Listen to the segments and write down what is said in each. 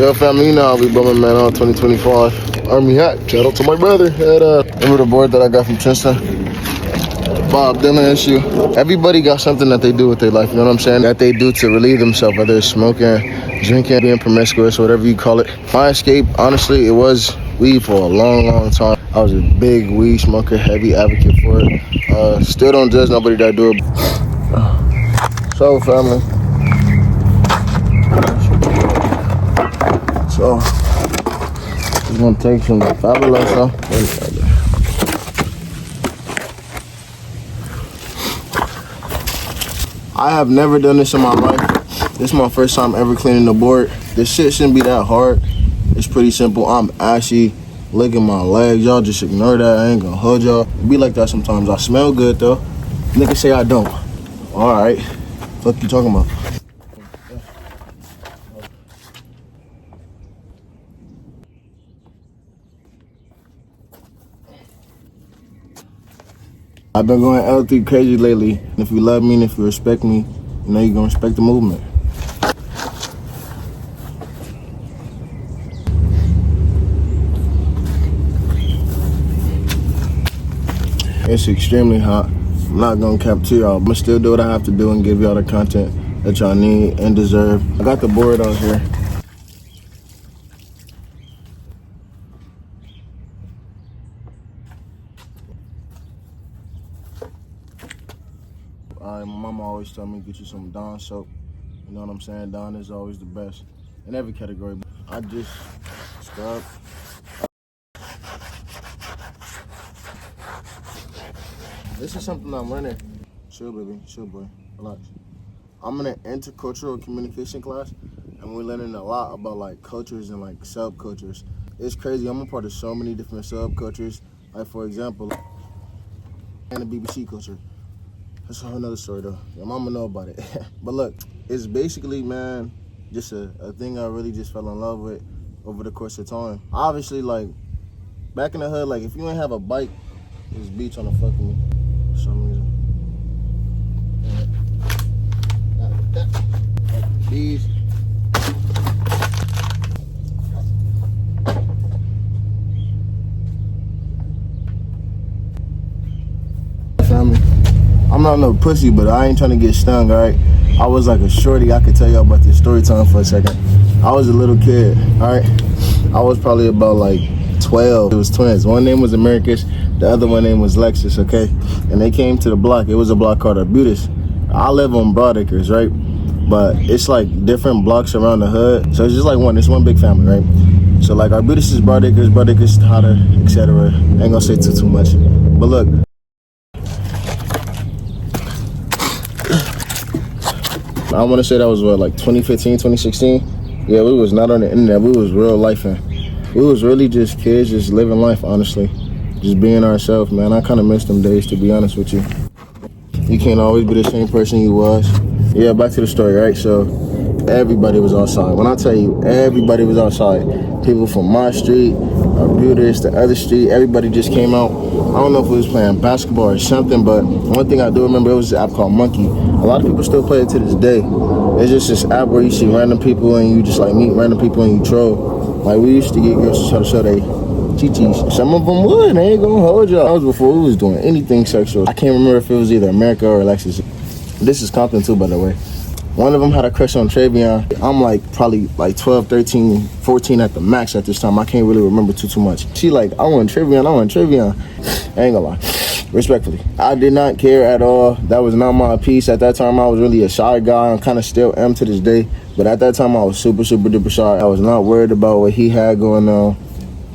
Yeah, family, you know how we bumming, man, on 2025. Army hat. Shout out to my brother. Remember the board that I got from Tristan? Bob Dylan issue. Everybody got something that they do with their life, you know what I'm saying? That they do to relieve themselves, whether it's smoking, drinking, being promiscuous, whatever you call it. My escape, honestly, it was weed for a long, long time. I was a big weed smoker, heavy advocate for it. Still don't judge nobody that do it. So, family. So, just gonna take some fabuloso. I have never done this in my life. This is my first time ever cleaning the board. This shit shouldn't be that hard. It's pretty simple. I'm ashy, licking my legs. Y'all just ignore that. I ain't gonna hold y'all. It be like that sometimes. I smell good though. Niggas say I don't. All right. Fuck you talking about? I've been going L3 crazy lately. If you love me and if you respect me, you know you're gonna respect the movement. It's extremely hot. I'm not gonna cap to y'all. I'm gonna still do what I have to do and give y'all the content that y'all need and deserve. I got the board out here. Alright, my mama always told me get you some Dawn soap. You know what I'm saying? Dawn is always the best in every category. I just scrub. This is something I'm learning. Chill, baby. Chill, boy. Relax. I'm in an intercultural communication class, and we're learning a lot about like cultures and like subcultures. It's crazy. I'm a part of so many different subcultures. Like for example, and the BBC culture. That's a whole nother story though. Your mama know about it. But look, it's basically, man, just a thing I really just fell in love with over the course of time. Obviously, like, back in the hood, like, if you ain't have a bike, this beach on the fuck with me for some reason. Like these. Family. I'm not no pussy, but I ain't trying to get stung, all right? I was like a shorty. I could tell y'all about this story time for a second. I was a little kid, all right? I was probably about like 12. It was twins. One name was Americus, the other one name was Lexus, okay? And they came to the block. It was a block called Arbutus. I live on Broadacres, right? But it's like different blocks around the hood. So it's just like it's one big family, right? So like Arbutus is Broadacres, Broadacres, Hatter, etc. Ain't gonna say too much. But look. I want to say that was what, like 2015, 2016? Yeah, we was not on the internet. We was real lifing. We was really just kids, just living life, honestly. Just being ourselves, man. I kind of miss them days, to be honest with you. You can't always be the same person you was. Yeah, back to the story, right? So everybody was outside. When I tell you, everybody was outside. People from my street, Arbutus, the other street, everybody just came out. I don't know if we was playing basketball or something, but one thing I do remember, it was this app called Monkey. A lot of people still play it to this day. It's just this app where you see random people and you just like meet random people and you troll. Like we used to get girls to try to show they chi-chis. Some of them would, they ain't gonna hold y'all. That was before we was doing anything sexual. I can't remember if it was either America or Alexis. This is Compton too, by the way. One of them had a crush on Travion. I'm like probably like 12, 13, 14 at the max at this time. I can't really remember too much. She like, I want Travion. I ain't gonna lie. Respectfully, I did not care at all. That was not my piece. At that time, I was really a shy guy. I kind of still am to this day. But at that time, I was super, super duper shy. I was not worried about what he had going on,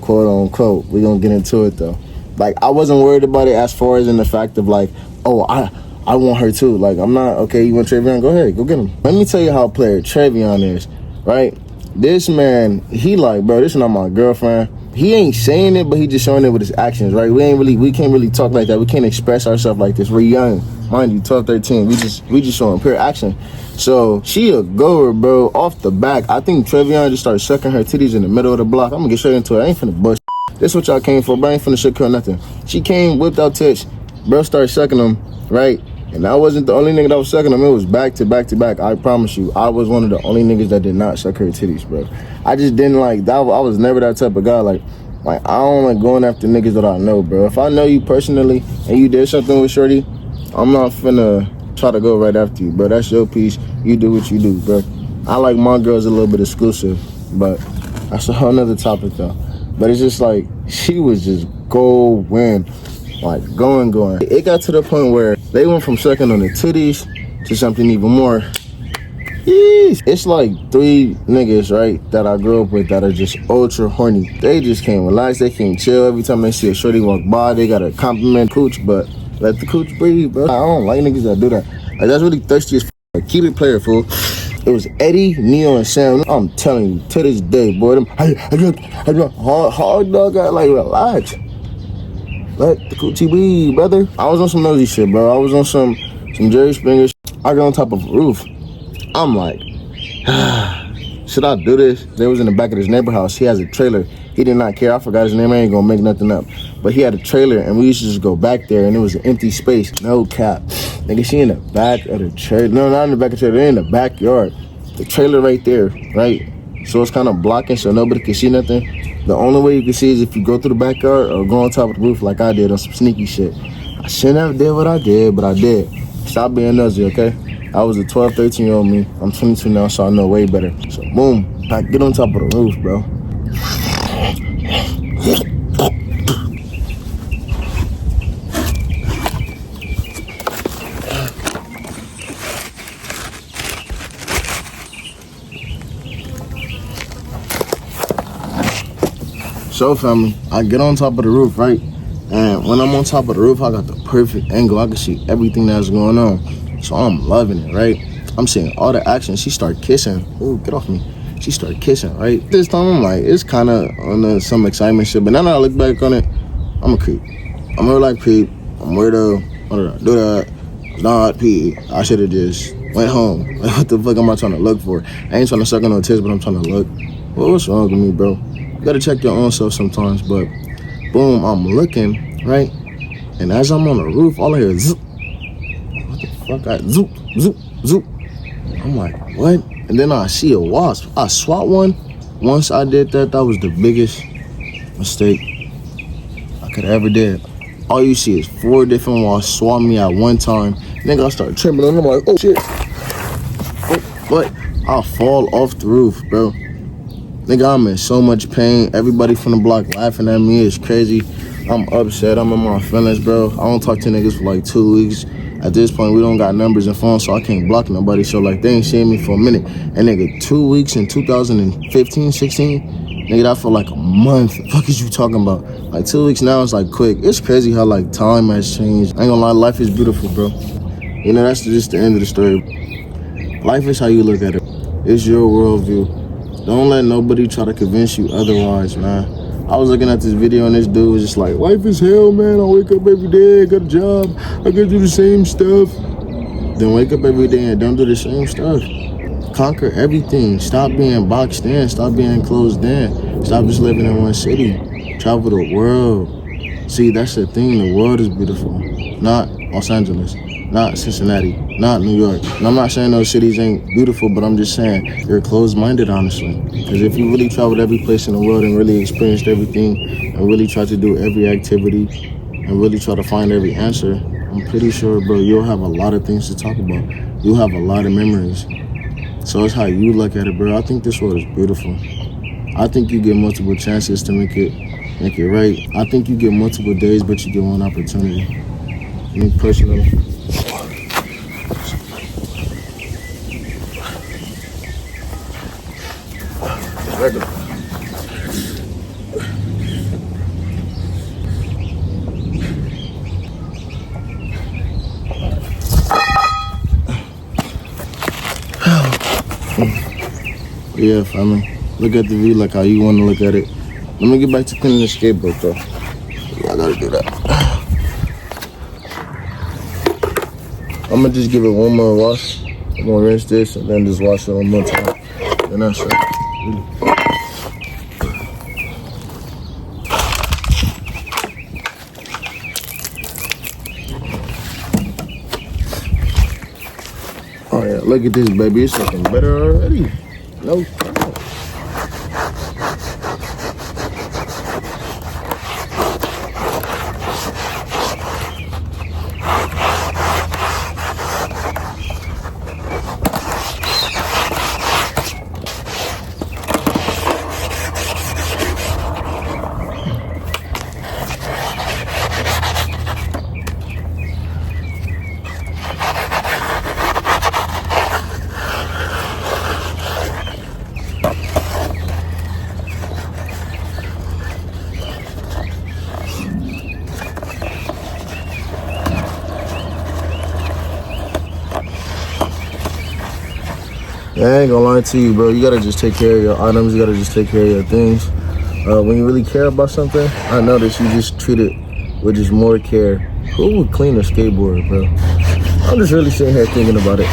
quote unquote. We're gonna get into it though. Like, I wasn't worried about it as far as in the fact of like, oh, I want her too. Like, I'm not, okay, you want Travion? Go ahead, go get him. Let me tell you how player Travion is, right? This man, he like, bro, this is not my girlfriend. He ain't saying it, but he just showing it with his actions, right? We can't really talk like that. We can't express ourselves like this. We're young, mind you, 12, 13. We just showing pure action. So she a goer, bro, off the back. I think Travion just started sucking her titties in the middle of the block. I'm gonna get straight into it. I ain't finna bush. This what y'all came for, bro. I ain't finna shook her nothing. She came, whipped out tits. Bro started sucking them, right? And I wasn't the only nigga that was sucking them. It was back to back to back. I promise you, I was one of the only niggas that did not suck her titties, bro. I just didn't like that. I was never that type of guy. Like I don't like going after niggas that I know, bro. If I know you personally and you did something with shorty, I'm not finna try to go right after you, bro. That's your piece. You do what you do, bro. I like my girls a little bit exclusive, but that's a whole nother topic though. But it's just like, she was just going. Like going. It got to the point where they went from sucking on the titties to something even more. Yeesh. It's like 3 niggas, right, that I grew up with that are just ultra horny. They just can't relax, they can't chill. Every time they see a shorty walk by, they gotta compliment cooch, but let the cooch breathe, bro. I don't like niggas that do that. Like, that's really thirsty as f***. Like, keep it player, fool. It was Eddie, Neo, and Sam. I'm telling you, to this day, boy, them hard dog got like relax. Let the coochie breathe, brother. I was on some nosy shit, bro. I was on some Jerry Springer shit. I got on top of a roof. I'm like, should I do this? They was in the back of his neighbor house. He has a trailer. He did not care. I forgot his name. I ain't gonna make nothing up. But he had a trailer, and we used to just go back there, and it was an empty space. No cap. Nigga, she in the back of the trailer. No, not in the back of the trailer. They're in the backyard. The trailer right there, right? So it's kind of blocking so nobody can see nothing. The only way you can see is if you go through the backyard or go on top of the roof like I did on some sneaky shit. I shouldn't have did what I did, but I did. Stop being nosy, okay? I was a 12, 13-year-old me. I'm 22 now, so I know way better. So boom, I get on top of the roof, bro. So family, I get on top of the roof, right? And when I'm on top of the roof, I got the perfect angle. I can see everything that's going on. So I'm loving it, right? I'm seeing all the action. She start kissing. Ooh, get off me. She started kissing, right? This time I'm like, it's kind of on some excitement shit. But now that I look back on it, I'm a creep. I'm a real life creep. I'm weirdo. Why did I do that? Not pee. I should have just went home. Like, what the fuck am I trying to look for? I ain't trying to suck on no tits, but I'm trying to look. Well, what's wrong with me, bro? You gotta check your own self sometimes. But boom, I'm looking, right? And as I'm on the roof, all I hear is zoop. What the fuck? Zoop, zoop, zoop. I'm like, what? And then I see a wasp. I swat one. Once I did that, that was the biggest mistake I could have ever did. All you see is 4 different wasps swat me at one time. Nigga, I start trembling. I'm like, oh shit. What? I fall off the roof, bro. Nigga, I'm in so much pain. Everybody from the block laughing at me. It's crazy. I'm upset. I'm in my feelings, bro. I don't talk to niggas for like 2 weeks. At this point, we don't got numbers and phones, so I can't block nobody. So, like, they ain't seeing me for a minute. And, nigga, 2 weeks in 2015, 16, nigga, that felt like a month. The fuck is you talking about? Like, 2 weeks now is, like, quick. It's crazy how, like, time has changed. I ain't gonna lie, life is beautiful, bro. You know, that's just the end of the story. Life is how you look at it. It's your worldview. Don't let nobody try to convince you otherwise, man. I was looking at this video and this dude was just like, life is hell, man. I wake up every day, I got a job, I gotta do the same stuff. Then wake up every day and don't do the same stuff. Conquer everything. Stop being boxed in. Stop being closed in. Stop just living in one city. Travel the world. See, that's the thing. The world is beautiful. Not Los Angeles. Not Cincinnati, not New York. And I'm not saying those cities ain't beautiful, but I'm just saying you're closed-minded, honestly. Because if you really traveled every place in the world and really experienced everything and really tried to do every activity and really try to find every answer, I'm pretty sure, bro, you'll have a lot of things to talk about. You'll have a lot of memories. So it's how you look at it, bro. I think this world is beautiful. I think you get multiple chances to make it right. I think you get multiple days, but you get one opportunity. Me personally. Regular. Yeah, family. Look at the view like how you want to look at it. Let me get back to cleaning the skateboard, though. Yeah, I gotta do that. I'm gonna just give it one more wash. I'm gonna rinse this and then just wash it one more time. And that's it. Look at this, baby. It's looking better already. No problem. Yeah, I ain't gonna lie to you, bro. You gotta just take care of your items. You gotta just take care of your things. When you really care about something, I notice you just treat it with just more care. Who would clean a skateboard, bro? I'm just really sitting here thinking about it.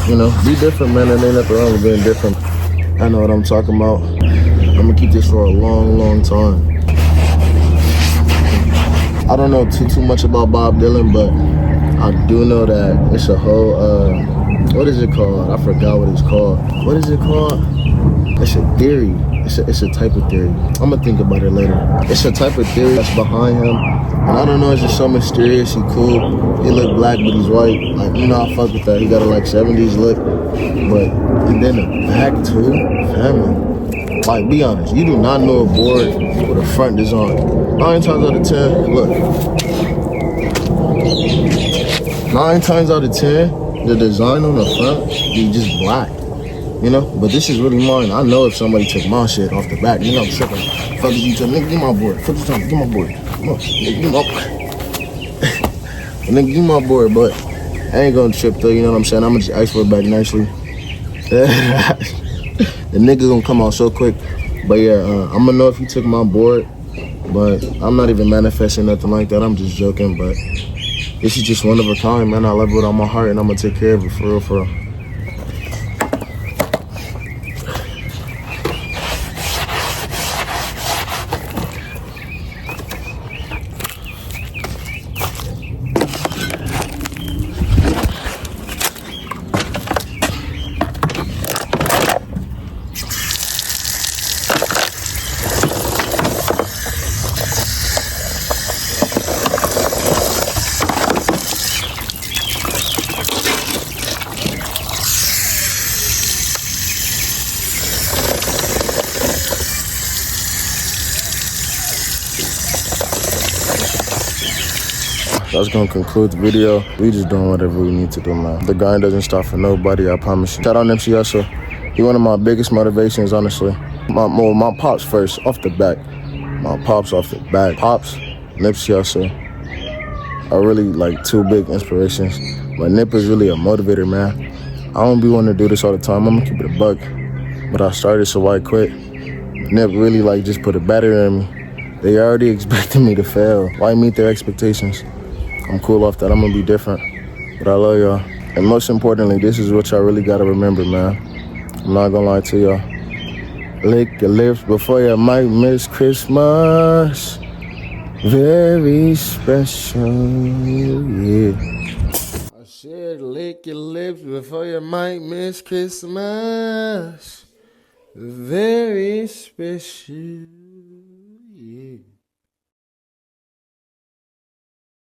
You know, be different, man. There ain't nothing wrong with being different. I know what I'm talking about. I'm gonna keep this for a long, long time. I don't know too much about Bob Dylan, but I do know that it's a whole, what is it called? I forgot what it's called. What is it called? It's a theory. It's a type of theory. I'm gonna think about it later. It's a type of theory that's behind him. And I don't know, it's just so mysterious. He cool. He look black, but he's white. Like, you know, I fuck with that. He got a like 70s look. But, and then the back too, family. Like, be honest, you do not know a board with a front design. 9 times out of 10, look. 9 times out of 10, the design on the front be just black. You know, but this is really mine. I know if somebody took my shit off the back, you know I'm tripping. Fuck is you telling? Nigga, give my board. Fuck you telling? Give my board. Come on, nigga, give my board. Nigga, give my board, but I ain't gonna trip though. You know what I'm saying? I'm gonna just ask for it back nicely. The nigga gonna come out so quick. But yeah, I'm gonna know if he took my board. But I'm not even manifesting nothing like that. I'm just joking. But this is just one of a kind, man. I love it with all my heart, and I'm gonna take care of it for real, for real. That's gonna conclude the video. We just doing whatever we need to do, man. The grind doesn't stop for nobody, I promise you. Shout out Nipsey Hussle. He one of my biggest motivations, honestly. My pops first, off the back. My pops off the back. Pops, Nipsey Hussle are really like 2 big inspirations. But Nip is really a motivator, man. I don't be wanting to do this all the time. I'm gonna keep it a buck. But I started, so why quit? Nip really like just put a battery in me. They already expected me to fail. Why meet their expectations? I'm cool off that. I'm gonna be different. But I love y'all. And most importantly, this is what y'all really gotta remember, man. I'm not gonna lie to y'all. Lick your lips before you might miss Christmas. Very special, yeah. I said lick your lips before you might miss Christmas. Very special.